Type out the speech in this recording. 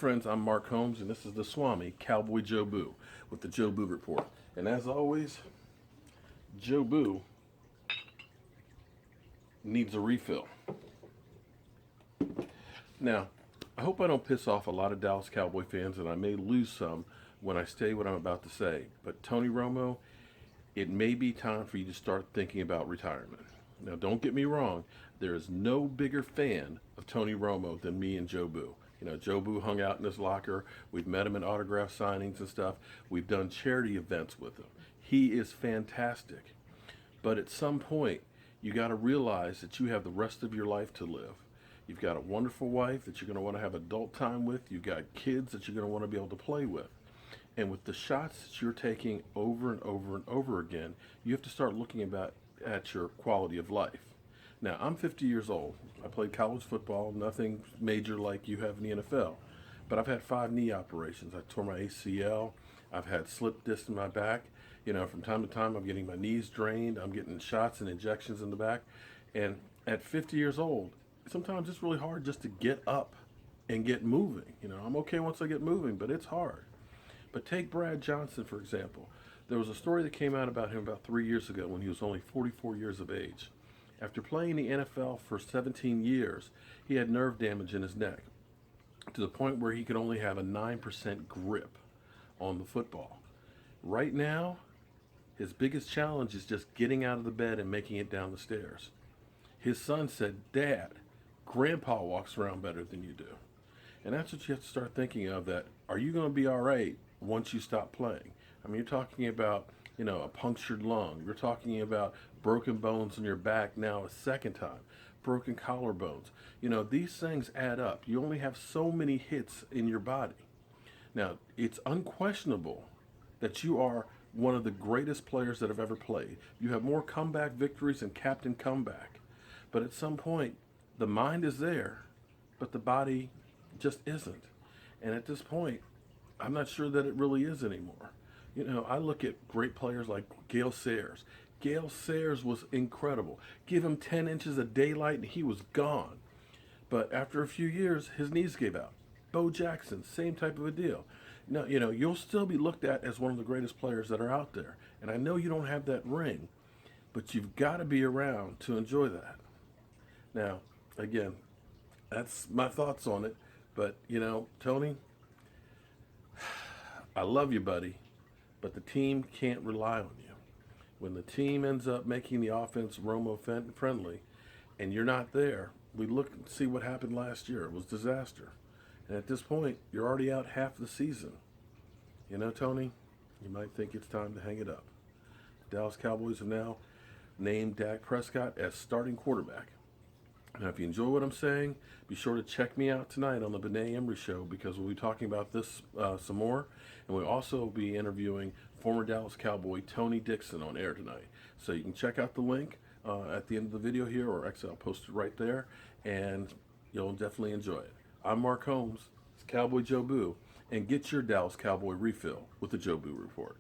friends, I'm Mark Holmes, and this is the Swami, Cowboy Joe Boo, with the Joe Boo Report. And as always, Joe Boo needs a refill. Now, I hope I don't piss off a lot of Dallas Cowboy fans, and I may lose some when I say what I'm about to say. But Tony Romo, it may be time for you to start thinking about retirement. Now, don't get me wrong, there is no bigger fan of Tony Romo than me and Joe Boo. You know, Joe Boo hung out in his locker. We've met him in autograph signings and stuff. We've done charity events with him. He is fantastic. But at some point, you got to realize that you have the rest of your life to live. You've got a wonderful wife that you're going to want to have adult time with. You've got kids that you're going to want to be able to play with. And with the shots that you're taking over and over and over again, you have to start looking at your quality of life. Now, I'm 50 years old. I played college football, nothing major like you have in the NFL. But I've had 5 knee operations. I tore my ACL. I've had slip discs in my back. You know, from time to time, I'm getting my knees drained. I'm getting shots and injections in the back. And at 50 years old, sometimes it's really hard just to get up and get moving. You know, I'm okay once I get moving, but it's hard. But take Brad Johnson, for example. There was a story that came out about him about 3 years ago when he was only 44 years of age. After playing the NFL for 17 years, he had nerve damage in his neck to the point where he could only have a 9% grip on the football. Right now, his biggest challenge is just getting out of the bed and making it down the stairs. His son said, "Dad, Grandpa walks around better than you do." And that's what you have to start thinking of, that are you going to be all right once you stop playing? I mean, you're talking about, you know, a punctured lung. You're talking about broken bones in your back now a second time, broken collarbones. You know, these things add up. You only have so many hits in your body. Now, it's unquestionable that you are one of the greatest players that have ever played. You have more comeback victories than Captain Comeback. But at some point, the mind is there, but the body just isn't. And at this point, I'm not sure that it really is anymore. You know, I look at great players like Gale Sayers. Gale Sayers was incredible. Give him 10 inches of daylight and he was gone. But after a few years, his knees gave out. Bo Jackson, same type of a deal. Now, you know, you'll still be looked at as one of the greatest players that are out there. And I know you don't have that ring, but you've got to be around to enjoy that. Now, again, that's my thoughts on it. But, you know, Tony, I love you, buddy, but the team can't rely on you. When the team ends up making the offense Romo friendly and you're not there, we look and see what happened last year. It was disaster. And at this point, you're already out half the season. You know, Tony, you might think it's time to hang it up. The Dallas Cowboys have now named Dak Prescott as starting quarterback. Now, if you enjoy what I'm saying, be sure to check me out tonight on the Benet Emery Show, because we'll be talking about this some more. And we'll also be interviewing former Dallas Cowboy Tony Dixon on air tonight. So you can check out the link at the end of the video here, or actually I'll post it right there, and you'll definitely enjoy it. I'm Mark Holmes, it's Cowboy Joe Boo, and get your Dallas Cowboy refill with the Joe Boo Report.